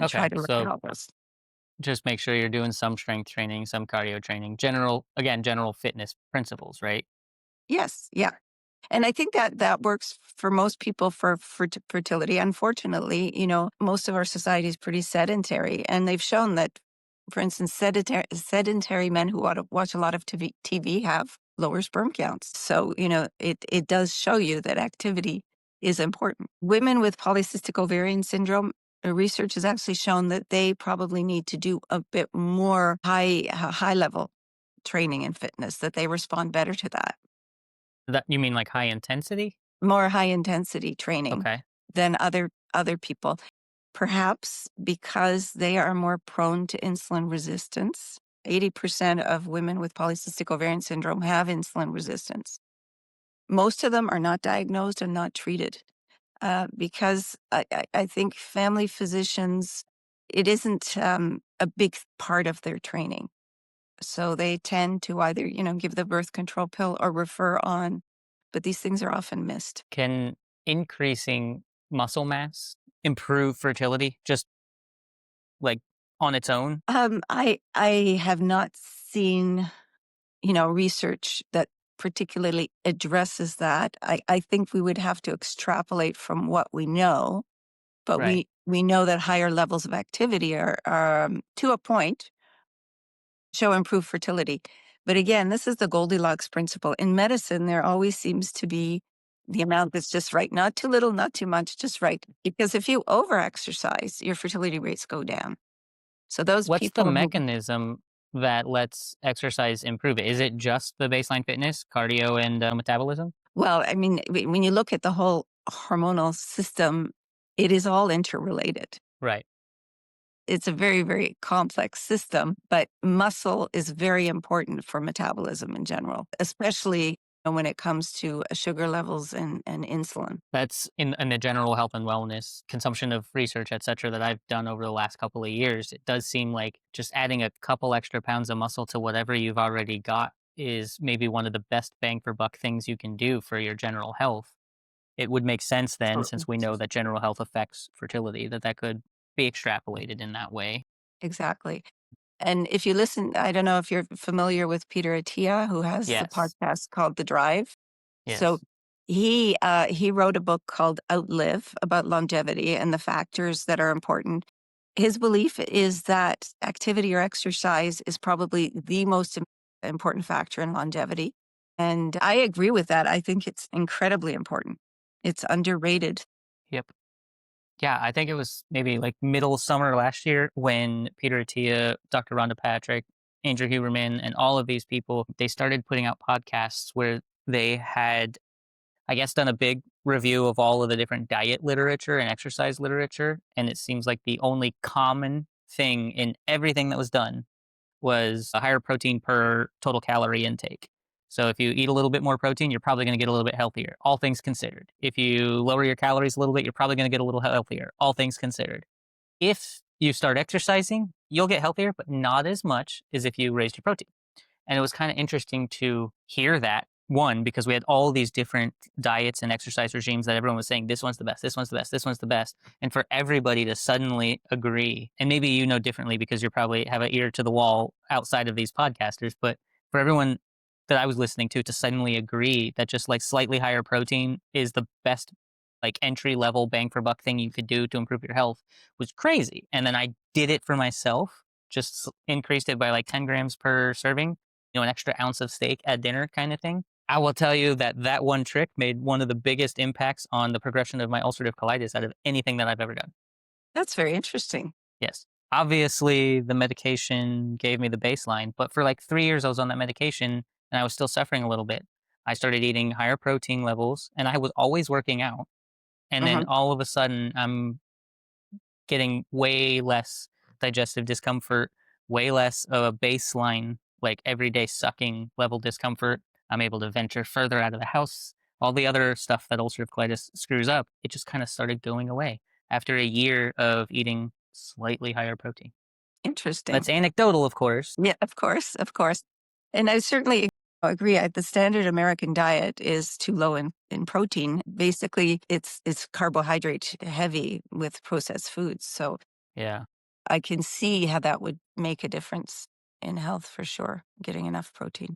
and try Okay. to look at So all those. just make sure you're doing some strength training, some cardio training, general fitness principles, right? Yes, yeah. And I think that that works for most people for fertility. Unfortunately, most of our society is pretty sedentary, and they've shown that, for instance, sedentary men who watch a lot of TV have lower sperm counts. So, it does show you that activity is important. Women with polycystic ovarian syndrome, research has actually shown that they probably need to do a bit more high level training and fitness, that they respond better to that. That you mean like high intensity? More high intensity training Okay. than other people, perhaps because they are more prone to insulin resistance. 80% of women with polycystic ovarian syndrome have insulin resistance. Most of them are not diagnosed and not treated, because I think family physicians, it isn't a big part of their training. So they tend to either, give the birth control pill or refer on, but these things are often missed. Can increasing muscle mass improve fertility just like on its own? I have not seen, research that particularly addresses that. I think we would have to extrapolate from what we know, but Right. we know that higher levels of activity are to a point, show improved fertility. But again, this is the Goldilocks principle. In medicine, there always seems to be the amount that's just right, not too little, not too much, just right. Because if you overexercise, your fertility rates go down. So those What's the people who mechanism that lets exercise improve it? Is it just the baseline fitness, cardio, and metabolism? Well, I mean, when you look at the whole hormonal system, it is all interrelated. Right. It's a very, very complex system, but muscle is very important for metabolism in general, especially when it comes to sugar levels and insulin. That's in the general health and wellness consumption of research, et cetera, that I've done over the last couple of years. It does seem like just adding a couple extra pounds of muscle to whatever you've already got is maybe one of the best bang for buck things you can do for your general health. It would make sense then, Absolutely. since we know that general health affects fertility, that could be extrapolated in that way. Exactly. And if you listen, I don't know if you're familiar with Peter Attia, who has the Yes. podcast called The Drive. So Yes. he wrote a book called Outlive about longevity and the factors that are important. His belief is that activity or exercise is probably the most important factor in longevity. And I agree with that. I think it's incredibly important. It's underrated. Yep. Yeah, I think it was maybe like middle summer last year when Peter Attia, Dr. Rhonda Patrick, Andrew Huberman, and all of these people, they started putting out podcasts where they had, I guess, done a big review of all of the different diet literature and exercise literature. And it seems like the only common thing in everything that was done was a higher protein per total calorie intake. So if you eat a little bit more protein, you're probably going to get a little bit healthier, all things considered. If you lower your calories a little bit, you're probably going to get a little healthier, all things considered. If you start exercising, you'll get healthier, but not as much as if you raised your protein. And it was kind of interesting to hear that. One, because we had all these different diets and exercise regimes that everyone was saying, this one's the best, this one's the best, this one's the best. And for everybody to suddenly agree, and maybe you know differently because you probably have an ear to the wall outside of these podcasters, but for everyone that I was listening to suddenly agree that just like slightly higher protein is the best like entry level bang for buck thing you could do to improve your health was crazy. And then I did it for myself, just increased it by like 10 grams per serving, an extra ounce of steak at dinner kind of thing. I will tell you that one trick made one of the biggest impacts on the progression of my ulcerative colitis out of anything that I've ever done. That's very interesting. Yes. Obviously, the medication gave me the baseline, but for like 3 years, I was on that medication and I was still suffering a little bit. I started eating higher protein levels and I was always working out. And then Hmm. all of a sudden, I'm getting way less digestive discomfort, way less of a baseline, like everyday sucking level discomfort. I'm able to venture further out of the house. All the other stuff that ulcerative colitis screws up, it just kind of started going away after a year of eating slightly higher protein. Interesting. That's anecdotal, of course. Yeah, of course, of course. And I certainly agree. The standard American diet is too low in protein. Basically, it's carbohydrate heavy with processed foods. So Yeah. I can see how that would make a difference in health for sure, getting enough protein.